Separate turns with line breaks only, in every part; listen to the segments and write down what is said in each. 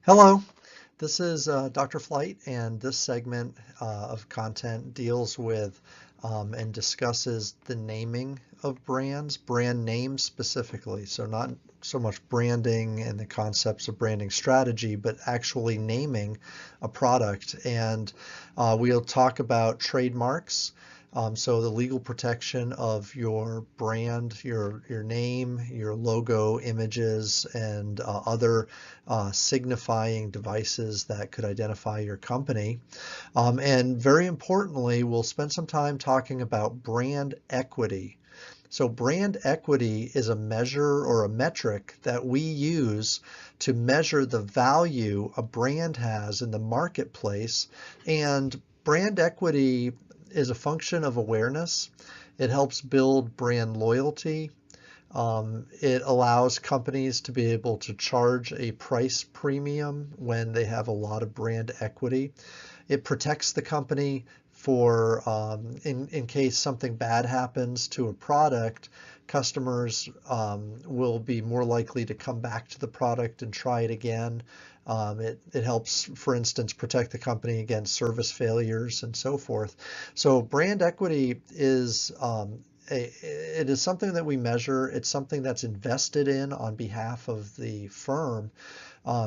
Hello, this is Dr. Flight, and this segment of content deals with and discusses the naming of brands, brand names specifically. So not so much branding and the concepts of branding strategy, but actually naming a product. And we'll talk about trademarks. So the legal protection of your brand, your name, your logo, images, and other signifying devices that could identify your company. And very importantly, we'll spend some time talking about brand equity. So brand equity is a measure or a metric that we use to measure the value a brand has in the marketplace. And brand equity is a function of awareness. It helps build brand loyalty. It allows companies to be able to charge a price premium when they have a lot of brand equity. It protects the company for in case something bad happens to a product, customers will be more likely to come back to the product and try it again. It helps, for instance, protect the company against service failures and so forth. So brand equity is it is something that we measure. It's something that's invested in on behalf of the firm.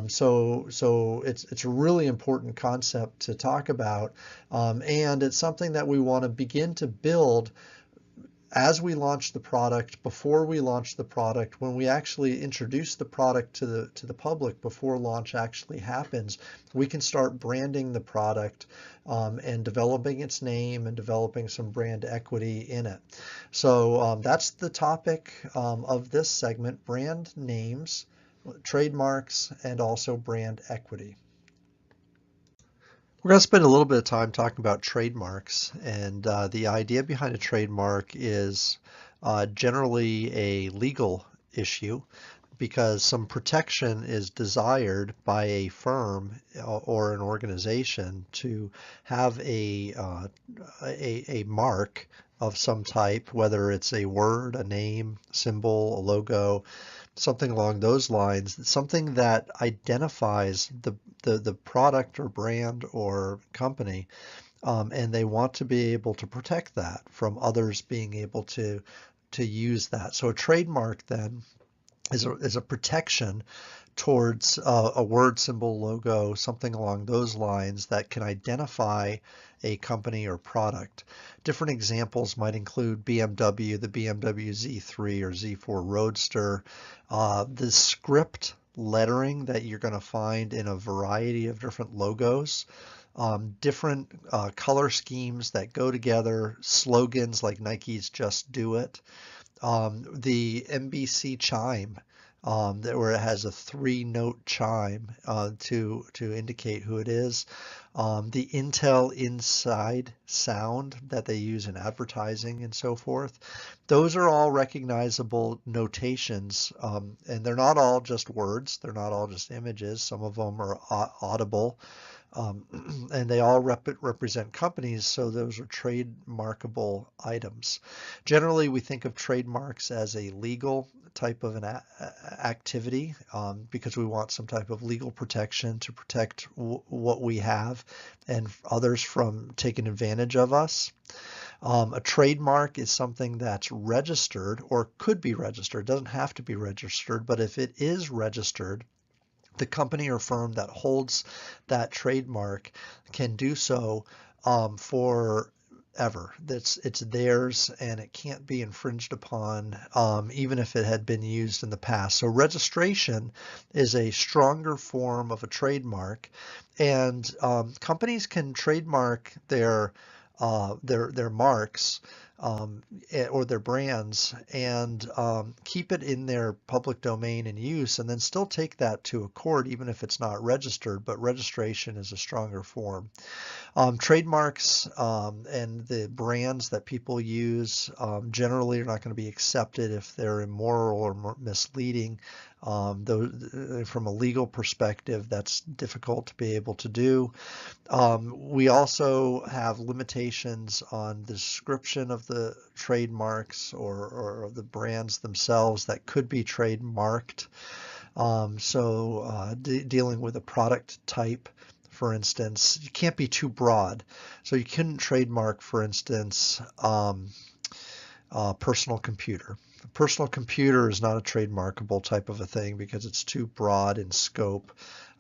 So it's a really important concept to talk about, and it's something that we want to begin to build as we launch the product, before we launch the product, when we actually introduce the product to the public before launch actually happens, we can start branding the product and developing its name and developing some brand equity in it. So that's the topic of this segment: brand names, trademarks, and also brand equity. We're going to spend a little bit of time talking about trademarks, and the idea behind a trademark is generally a legal issue because some protection is desired by a firm or an organization to have a mark of some type, whether it's a word, a name, symbol, a logo, something along those lines, something that identifies the product or brand or company, and they want to be able to protect that from others being able to use that. So a trademark then is a protection towards a word, symbol, logo, something along those lines that can identify a company or product. Different examples might include BMW, the BMW Z3 or Z4 Roadster, the script lettering that you're going to find in a variety of different logos, different color schemes that go together, slogans like Nike's Just Do It, the NBC chime, where it has a three-note chime to indicate who it is. The Intel Inside sound that they use in advertising and so forth. Those are all recognizable notations, and they're not all just words. They're not all just images. Some of them are audible. And they all represent companies, so those are trademarkable items. Generally, we think of trademarks as a legal type of an activity because we want some type of legal protection to protect what we have and others from taking advantage of us. A trademark is something that's registered or could be registered. It doesn't have to be registered, but if it is registered, the company or firm that holds that trademark can do so forever. It's theirs and it can't be infringed upon, even if it had been used in the past. So registration is a stronger form of a trademark, and companies can trademark their marks or their brands and keep it in their public domain and use, and then still take that to a court even if it's not registered, but registration is a stronger form. Trademarks and the brands that people use generally are not going to be accepted if they're immoral or misleading. From a legal perspective, that's difficult to be able to do. We also have limitations on the description of the trademarks or of the brands themselves that could be trademarked. Dealing with a product type, for instance, you can't be too broad. So you couldn't trademark, for instance, personal computer. A personal computer is not a trademarkable type of a thing because it's too broad in scope,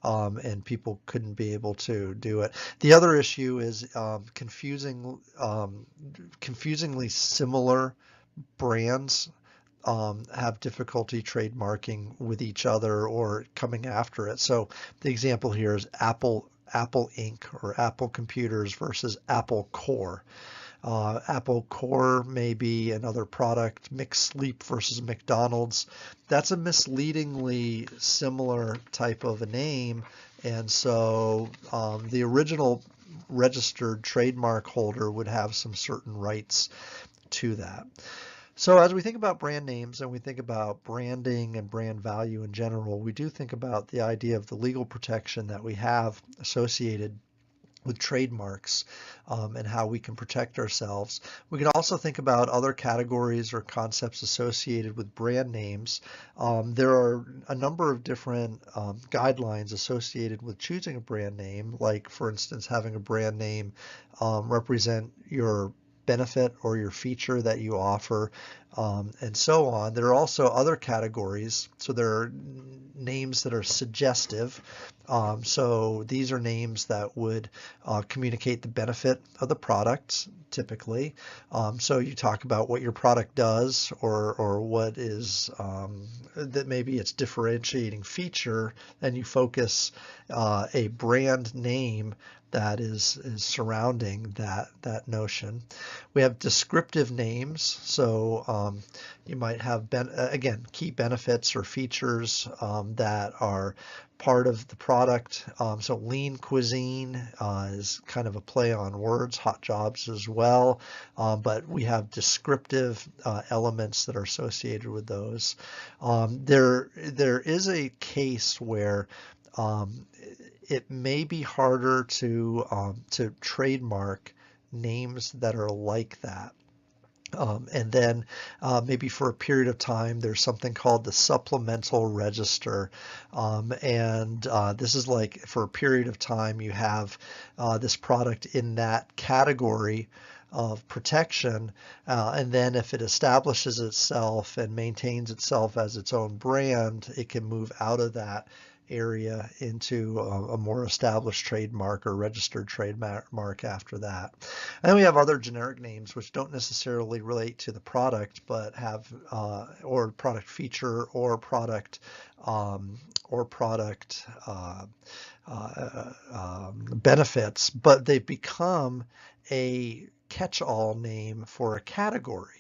and people couldn't be able to do it. The other issue is confusingly similar brands have difficulty trademarking with each other or coming after it. So the example here is Apple Inc. or Apple Computers versus Apple Core. Apple Core may be another product, McSleep versus McDonald's. That's a misleadingly similar type of a name, and so the original registered trademark holder would have some certain rights to that. So as we think about brand names and we think about branding and brand value in general, we do think about the idea of the legal protection that we have associated with trademarks, and how we can protect ourselves. We can also think about other categories or concepts associated with brand names. There are a number of different guidelines associated with choosing a brand name, like for instance having a brand name represent your benefit or your feature that you offer, and so on. There are also other categories. So there are names that are suggestive. So these are names that would communicate the benefit of the product, typically. So you talk about what your product does, or what is that maybe its differentiating feature, and you focus a brand name that is surrounding that notion. We have descriptive names, so you might have again key benefits or features that are part of the product. So lean cuisine is kind of a play on words, hot jobs as well, but we have descriptive elements that are associated with those. There is a case where it may be harder to trademark names that are like that. And then maybe for a period of time, there's something called the supplemental register. This is like for a period of time, you have this product in that category of protection. And then if it establishes itself and maintains itself as its own brand, it can move out of that area into a more established trademark or registered trademark after that. And then we have other generic names which don't necessarily relate to the product, but have or product feature or product benefits, but they've become a catch-all name for a category.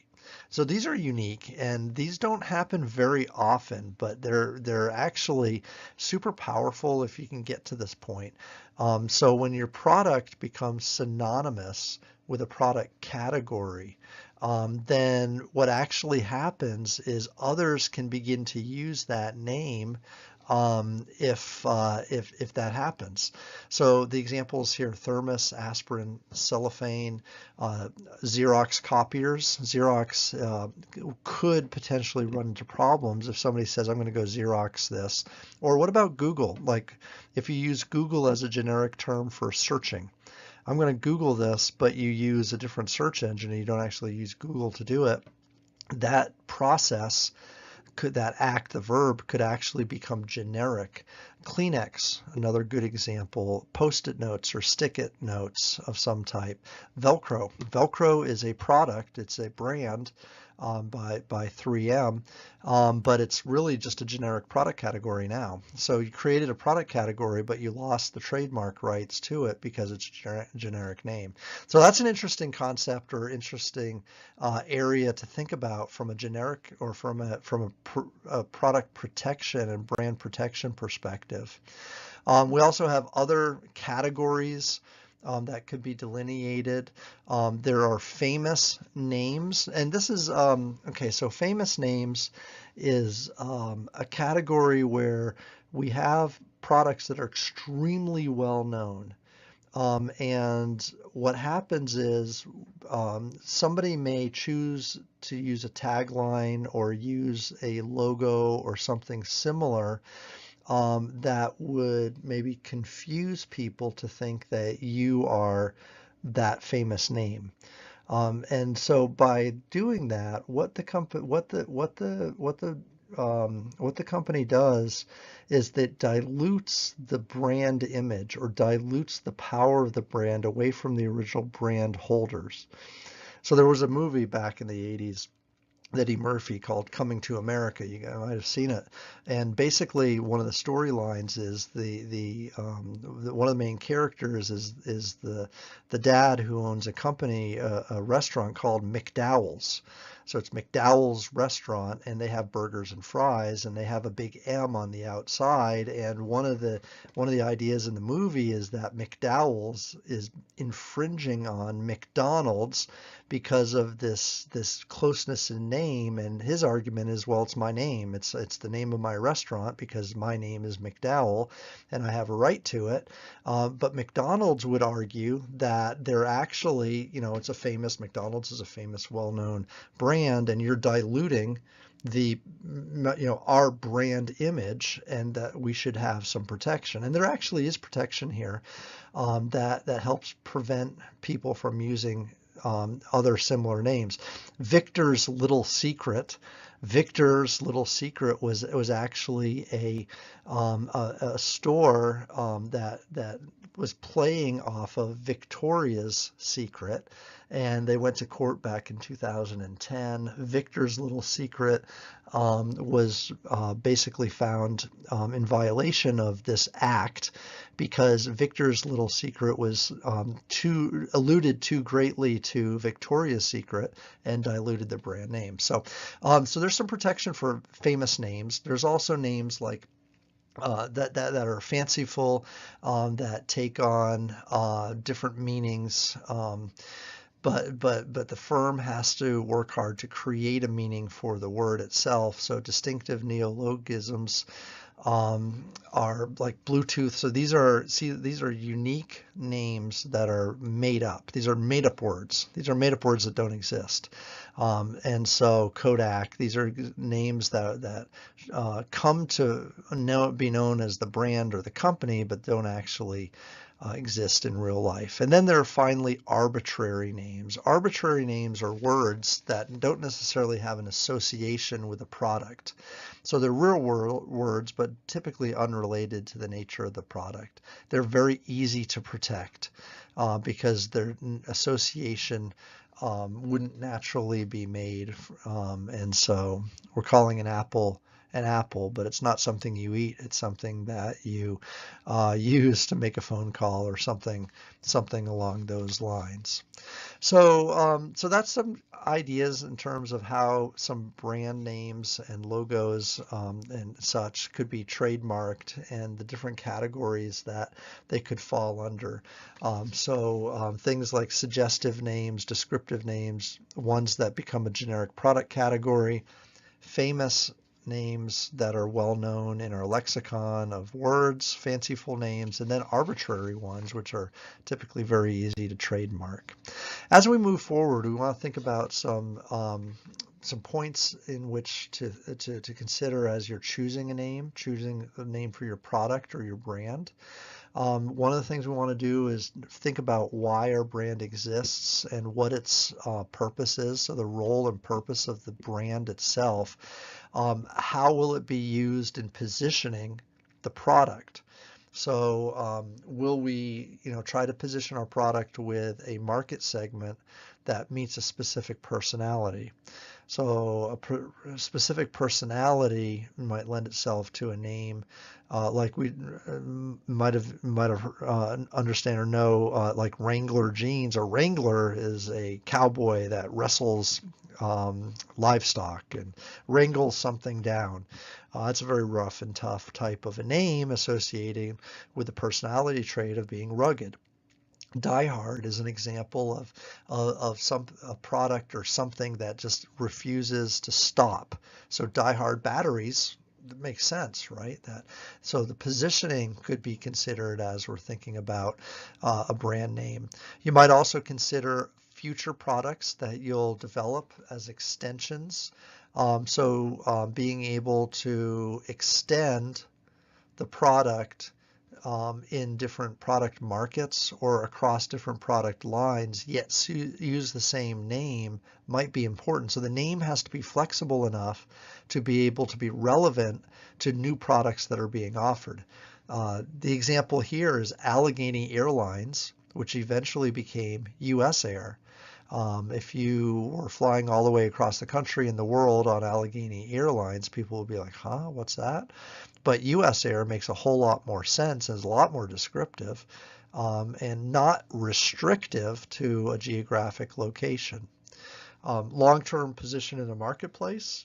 So these are unique, and these don't happen very often, but they're actually super powerful if you can get to this point. So when your product becomes synonymous with a product category, then what actually happens is others can begin to use that name if that happens. So the examples here: thermos, aspirin, cellophane, Xerox copiers. Xerox could potentially run into problems if somebody says, I'm going to go Xerox this. Or what about Google? Like if you use Google as a generic term for searching. I'm going to Google this, but you use a different search engine and you don't actually use Google to do it. That process, that act, the verb, could actually become generic. Kleenex, another good example. Post-it notes or stick-it notes of some type. Velcro. Velcro is a product, it's a brand by 3M, but it's really just a generic product category now. So you created a product category, but you lost the trademark rights to it because it's a generic name. So that's an interesting concept or interesting area to think about from a generic or from a product protection and brand protection perspective. We also have other categories that could be delineated. There are famous names, and this is, okay, so famous names is a category where we have products that are extremely well known. And what happens is somebody may choose to use a tagline or use a logo or something similar that would maybe confuse people to think that you are that famous name. And so by doing that, what the company does is that dilutes the brand image or dilutes the power of the brand away from the original brand holders. So there was a movie back in the 80s, Eddie Murphy, called Coming to America. You might have seen it. And basically, one of the storylines is one of the main characters is the dad who owns a company, a restaurant called McDowell's. So it's McDowell's restaurant, and they have burgers and fries, and they have a big M on the outside. And one of the ideas in the movie is that McDowell's is infringing on McDonald's because of this closeness in name. And his argument is, well, it's my name. It's the name of my restaurant because my name is McDowell, and I have a right to it. But McDonald's would argue that they're actually, it's a famous McDonald's is a famous, well-known brand, and you're diluting the our brand image, and that we should have some protection. And there actually is protection here that helps prevent people from using other similar names. Victor's Little Secret. Victor's Little Secret was actually a store that was playing off of Victoria's Secret, and they went to court back in 2010. Victor's Little Secret was basically found in violation of this act because Victor's Little Secret was alluded too greatly to Victoria's Secret and diluted the brand name. So there's some protection for famous names. There's also names like that are fanciful, that take on different meanings. But the firm has to work hard to create a meaning for the word itself. So distinctive neologisms are like Bluetooth. So these are unique names that are made up. These are made up words. These are made up words that don't exist. And so Kodak, these are names that come to be known as the brand or the company, but don't actually exist in real life. And then there are finally arbitrary names. Arbitrary names are words that don't necessarily have an association with a product. So they're real words, but typically unrelated to the nature of the product. They're very easy to protect because their association wouldn't naturally be made. And so we're calling an apple, but it's not something you eat. It's something that you use to make a phone call or something along those lines. So that's some ideas in terms of how some brand names and logos and such could be trademarked and the different categories that they could fall under. Things like suggestive names, descriptive names, ones that become a generic product category, famous names that are well known in our lexicon of words, fanciful names, and then arbitrary ones, which are typically very easy to trademark. As we move forward, we want to think about some points in which to consider as you're choosing a name for your product or your brand. One of the things we want to do is think about why our brand exists and what its purpose is, so the role and purpose of the brand itself. How will it be used in positioning the product? So will we, try to position our product with a market segment that meets a specific personality? So a specific personality might lend itself to a name like we might have understand or know, like Wrangler jeans. A Wrangler is a cowboy that wrestles livestock and wrangles something down. It's a very rough and tough type of a name associated with the personality trait of being rugged. Die Hard is an example of a product or something that just refuses to stop. So Die Hard batteries makes sense, right? So the positioning could be considered as we're thinking about a brand name. You might also consider future products that you'll develop as extensions. Being able to extend the product in different product markets or across different product lines, yet use the same name might be important. So the name has to be flexible enough to be able to be relevant to new products that are being offered. The example here is Allegheny Airlines, which eventually became US Air. If you were flying all the way across the country and the world on Allegheny Airlines, people would be like, huh, what's that? But US Air makes a whole lot more sense and is a lot more descriptive and not restrictive to a geographic location. Long-term position in the marketplace.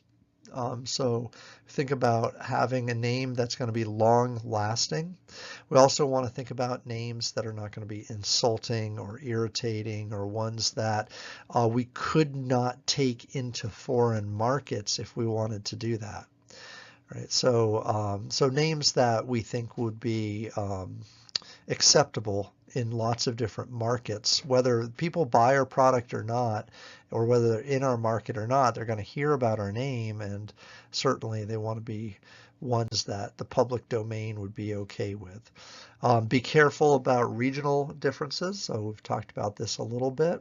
So think about having a name that's going to be long-lasting. We also want to think about names that are not going to be insulting or irritating or ones that we could not take into foreign markets if we wanted to do that. Right, so names that we think would be acceptable in lots of different markets, whether people buy our product or not, or whether they're in our market or not, they're going to hear about our name, and certainly they want to be ones that the public domain would be okay with. Be careful about regional differences. So we've talked about this a little bit.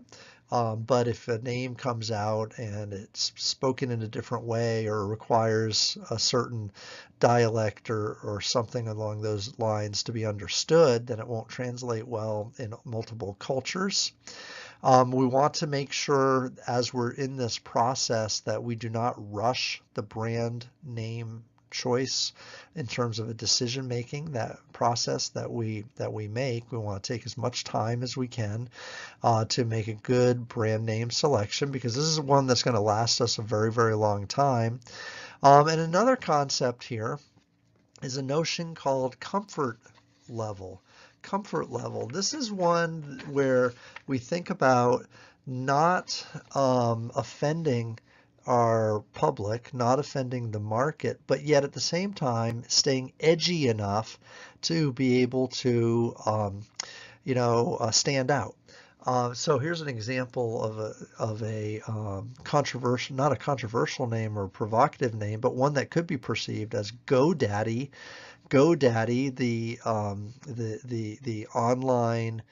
But if a name comes out and it's spoken in a different way or requires a certain dialect or something along those lines to be understood, then it won't translate well in multiple cultures. We want to make sure as we're in this process that we do not rush the brand name choice in terms of a decision making, that process that we make. We want to take as much time as we can to make a good brand name selection, because this is one that's going to last us a very, very long time. And another concept here is a notion called comfort level. Comfort level. This is one where we think about not offending our public, not offending the market, but yet at the same time staying edgy enough to be able to, stand out. So here's an example of a controversial, not a controversial name or provocative name, but one that could be perceived as GoDaddy. GoDaddy, the online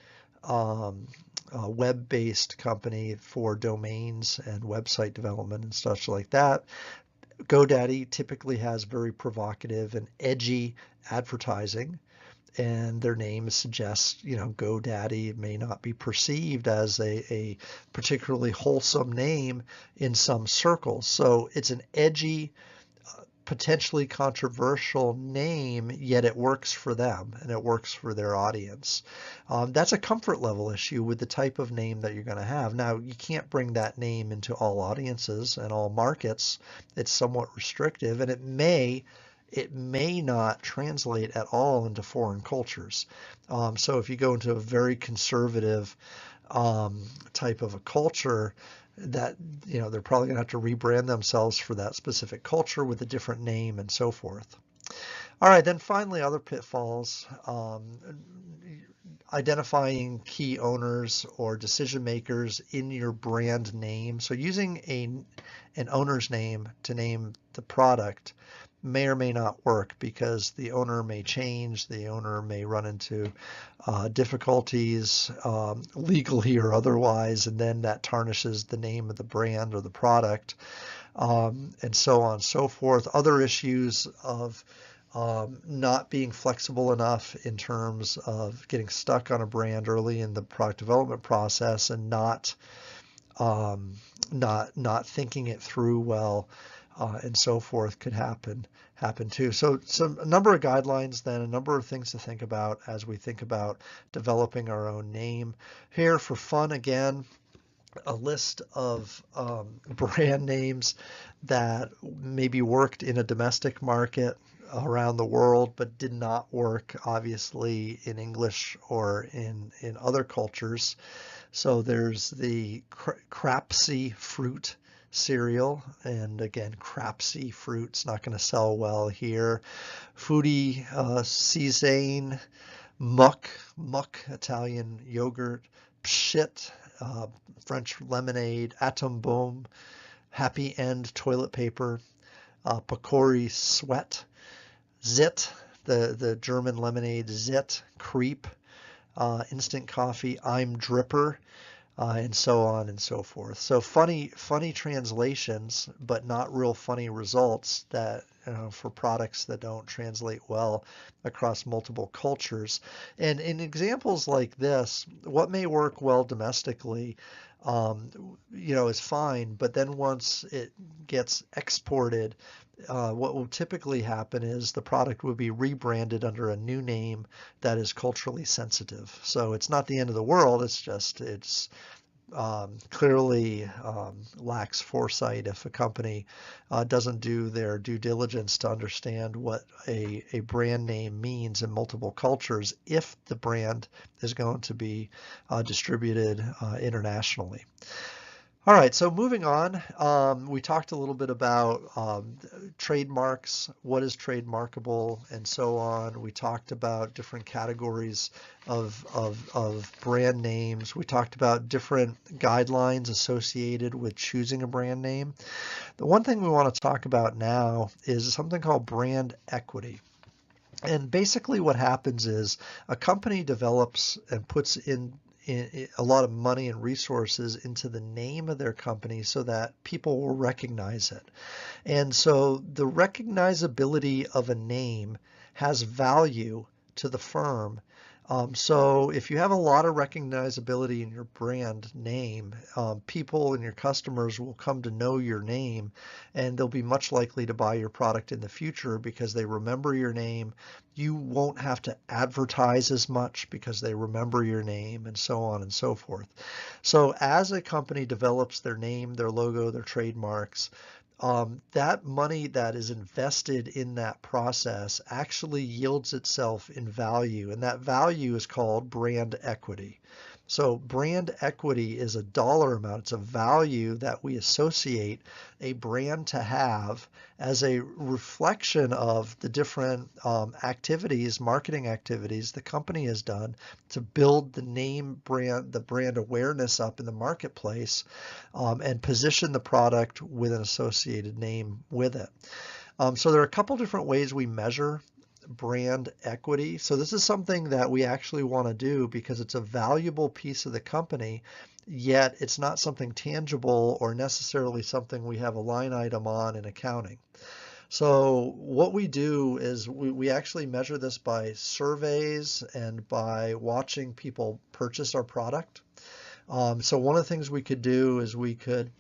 web-based company for domains and website development and such like that. GoDaddy typically has very provocative and edgy advertising, and their name suggests, GoDaddy may not be perceived as a particularly wholesome name in some circles. So it's an edgy, potentially controversial name, yet it works for them and it works for their audience. That's a comfort level issue with the type of name that you're going to have. Now, you can't bring that name into all audiences and all markets. It's somewhat restrictive, and it may not translate at all into foreign cultures. So if you go into a very conservative type of a culture, that they're probably going to have to rebrand themselves for that specific culture with a different name and so forth. All right, then finally, other pitfalls. Identifying key owners or decision makers in your brand name. So using an owner's name to name the product may or may not work, because the owner may change, the owner may run into difficulties legally or otherwise, and then that tarnishes the name of the brand or the product, and so on and so forth. Other issues of not being flexible enough in terms of getting stuck on a brand early in the product development process and not thinking it through well, and so forth could happen too. So a number of guidelines then, a number of things to think about as we think about developing our own name. Here for fun again, a list of brand names that maybe worked in a domestic market around the world, but did not work obviously in English or in other cultures. So there's the crapsy fruit cereal, and again, crapsy fruit's not going to sell well here. Foodie Cisane, muck Italian yogurt, pshit French lemonade, atom bomb, happy end toilet paper, Pocori sweat, zit the German lemonade zit, creep, instant coffee, I'm dripper, and so on and so forth. So funny translations, but not real funny results that for products that don't translate well across multiple cultures. And in examples like this, what may work well domestically, is fine, but then once it gets exported, what will typically happen is the product will be rebranded under a new name that is culturally sensitive. So it's not the end of the world. It's clearly lacks foresight if a company doesn't do their due diligence to understand what a brand name means in multiple cultures if the brand is going to be distributed internationally. All right, so moving on, we talked a little bit about trademarks, what is trademarkable, and so on. We talked about different categories of brand names. We talked about different guidelines associated with choosing a brand name. The one thing we want to talk about now is something called brand equity. And basically what happens is a company develops and puts in a lot of money and resources into the name of their company so that people will recognize it. And so the recognizability of a name has value to the firm. So if you have a lot of recognizability in your brand name, people and your customers will come to know your name, and they'll be much likely to buy your product in the future because they remember your name. You won't have to advertise as much because they remember your name, and so on and so forth. So as a company develops their name, their logo, their trademarks, that money that is invested in that process actually yields itself in value, and that value is called brand equity. So brand equity is a dollar amount. It's a value that we associate a brand to have as a reflection of the different activities, marketing activities the company has done to build the name brand, the brand awareness up in the marketplace, and position the product with an associated name with it. So there are a couple different ways we measure brand equity. So this is something that we actually want to do because it's a valuable piece of the company, yet it's not something tangible or necessarily something we have a line item on in accounting. So what we do is we actually measure this by surveys and by watching people purchase our product. So one of the things we could do is we could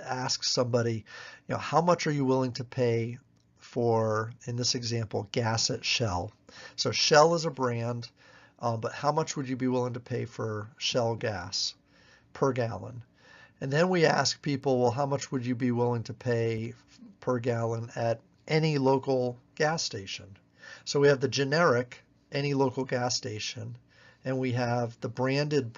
ask somebody, how much are you willing to pay for, in this example, gas at Shell? So Shell is a brand, but how much would you be willing to pay for Shell gas per gallon? And then we ask people, well, how much would you be willing to pay per gallon at any local gas station? So we have the generic, any local gas station, and we have the branded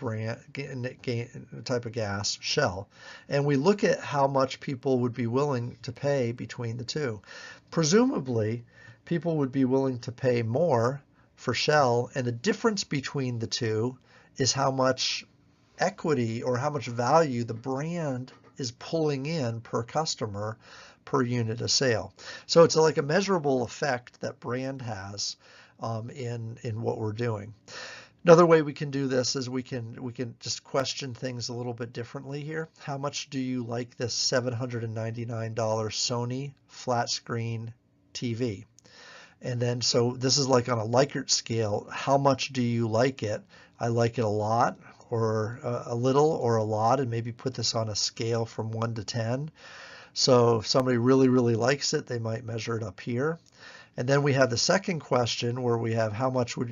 type of gas, Shell. And we look at how much people would be willing to pay between the two. Presumably, people would be willing to pay more for Shell, and the difference between the two is how much equity or how much value the brand is pulling in per customer per unit of sale. So it's like a measurable effect that brand has in what we're doing. Another way we can do this is we can just question things a little bit differently here. How much do you like this $799 Sony flat screen TV? And then so this is like on a Likert scale. How much do you like it? I like it a lot, or a little, or a lot, and maybe put this on a scale from 1 to 10. So if somebody really, really likes it, they might measure it up here. And then we have the second question where we have how much do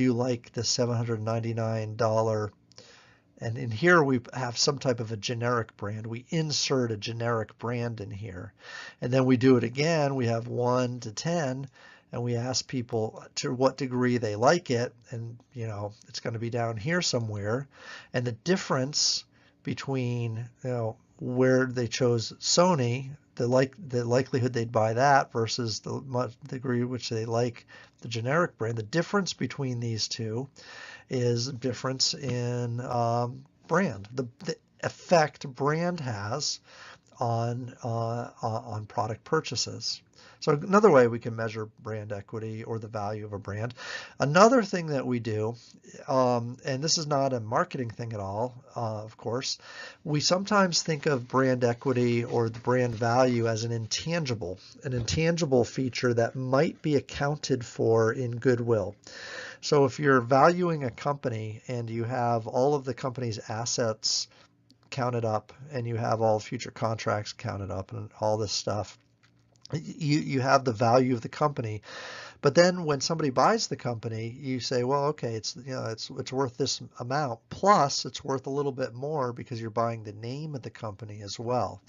you like the $799? And in here we have some type of a generic brand. We insert a generic brand in here. And then we do it again. We have 1 to 10, and we ask people to what degree they like it. And it's going to be down here somewhere. And the difference between where they chose Sony, the likelihood they'd buy that versus the degree which they like the generic brand. The difference between these two is a difference in brand, the effect brand has on product purchases. So another way we can measure brand equity or the value of a brand. Another thing that we do, and this is not a marketing thing at all, of course, we sometimes think of brand equity or the brand value as an intangible feature that might be accounted for in goodwill. So if you're valuing a company and you have all of the company's assets counted up and you have all future contracts counted up and all this stuff, you have the value of the company. But then when somebody buys the company, you say, well, okay, it's worth this amount, plus it's worth a little bit more because you're buying the name of the company as well.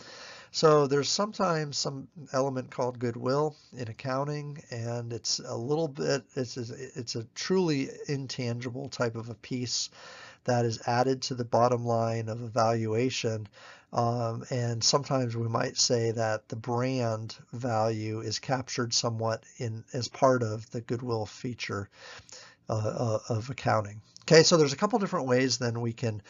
So there's sometimes some element called goodwill in accounting, and it's a little bit, it's a truly intangible type of a piece that is added to the bottom line of evaluation. And sometimes we might say that the brand value is captured somewhat as part of the goodwill feature of accounting. Okay, so there's a couple different ways then we can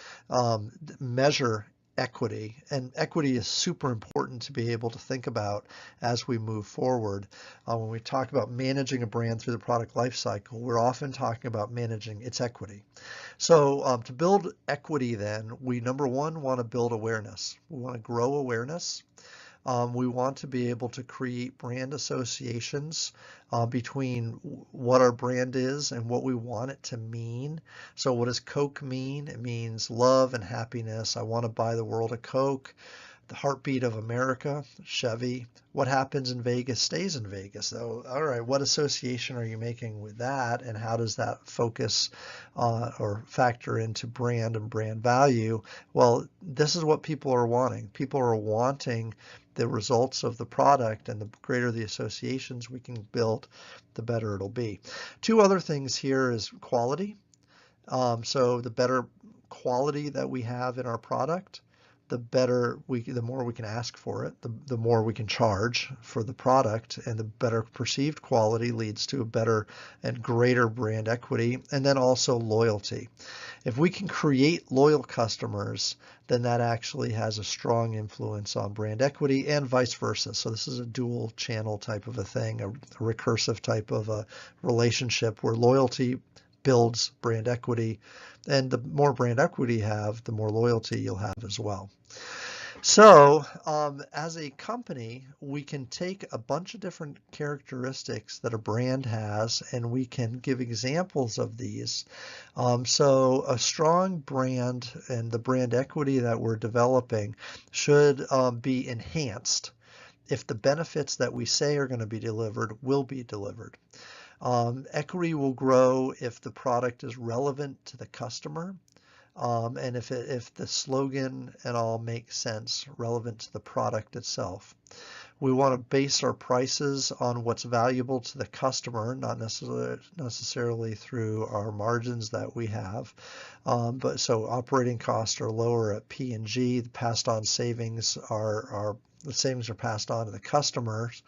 measure equity, and equity is super important to be able to think about as we move forward. When we talk about managing a brand through the product life cycle, we're often talking about managing its equity. So to build equity then, we number one want to build awareness. We want to grow awareness. We want to be able to create brand associations between what our brand is and what we want it to mean. So what does Coke mean? It means love and happiness. I want to buy the world a Coke. The heartbeat of America, Chevy. What happens in Vegas stays in Vegas. So, all right, what association are you making with that, and how does that focus or factor into brand and brand value? Well, this is what people are wanting. People are wanting the results of the product, and the greater the associations we can build, the better it'll be. Two other things here is quality. So the better quality that we have in our product, the more we can ask for it, the more we can charge for the product, and the better perceived quality leads to a better and greater brand equity, and then also loyalty. If we can create loyal customers, then that actually has a strong influence on brand equity and vice versa. So this is a dual channel type of a thing, a recursive type of a relationship where loyalty builds brand equity, and the more brand equity you have, the more loyalty you'll have as well. So as a company, we can take a bunch of different characteristics that a brand has, and we can give examples of these. So a strong brand and the brand equity that we're developing should be enhanced if the benefits that we say are going to be delivered will be delivered. Equity will grow if the product is relevant to the customer, and if the slogan and all makes sense relevant to the product itself. We want to base our prices on what's valuable to the customer, not necessarily through our margins that we have. But so operating costs are lower at P&G. The passed on savings the savings are passed on to the customers,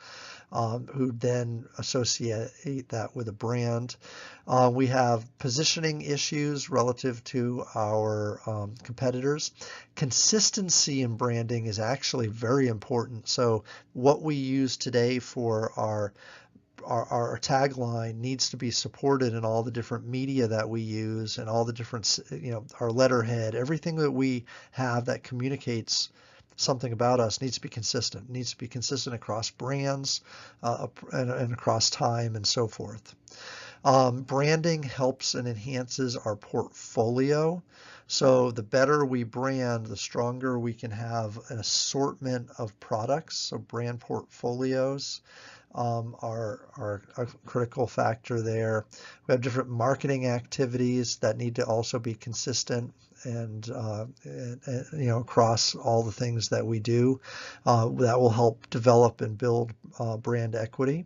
who then associate that with a brand. We have positioning issues relative to our competitors. Consistency in branding is actually very important. So what we use today for our tagline needs to be supported in all the different media that we use, and all the different, our letterhead, everything that we have that communicates something about us needs to be consistent. It needs to be consistent across brands and across time and so forth. Branding helps and enhances our portfolio. So the better we brand, the stronger we can have an assortment of products. So brand portfolios are a critical factor there. We have different marketing activities that need to also be consistent and across all the things that we do. That will help develop and build brand equity.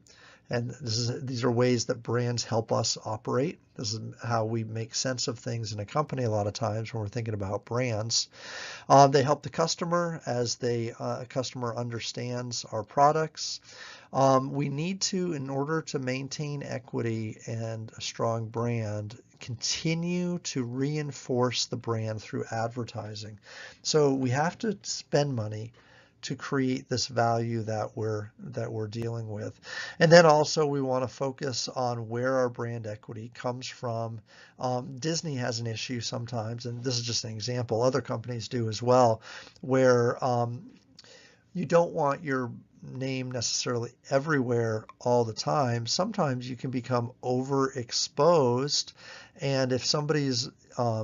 And these are ways that brands help us operate. This is how we make sense of things in a company a lot of times when we're thinking about brands. They help the customer as a customer understands our products. We need to, in order to maintain equity and a strong brand, continue to reinforce the brand through advertising. So we have to spend money to create this value that we're dealing with. And then also we want to focus on where our brand equity comes from. Disney has an issue sometimes, and this is just an example, other companies do as well, where you don't want your name necessarily everywhere all the time. Sometimes you can become overexposed, and if somebody's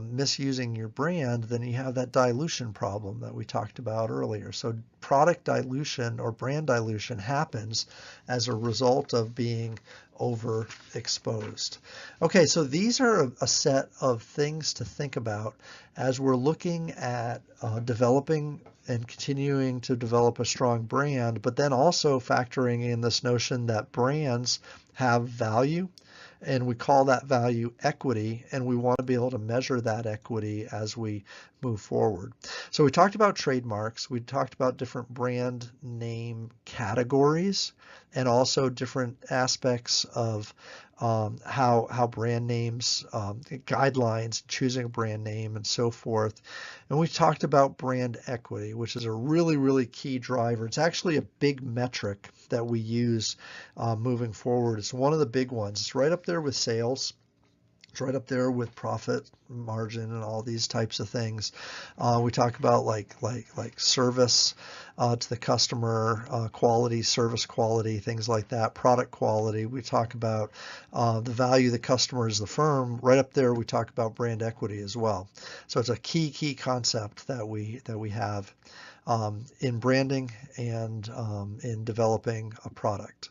misusing your brand, then you have that dilution problem that we talked about earlier. So product dilution or brand dilution happens as a result of being overexposed. Okay, so these are a set of things to think about as we're looking at developing and continuing to develop a strong brand, but then also factoring in this notion that brands have value, and we call that value equity, and we want to be able to measure that equity as we move forward. So we talked about trademarks, we talked about different brand name categories, and also different aspects of how brand names, guidelines, choosing a brand name, and so forth. And we talked about brand equity, which is a really, really key driver. It's actually a big metric that we use moving forward. It's one of the big ones. It's right up there with sales. It's right up there with profit margin and all these types of things. We talk about like service to the customer, quality, service quality, things like that, product quality. We talk about the value of the customer as the firm. Right up there, we talk about brand equity as well. So it's a key concept that we have in branding and in developing a product.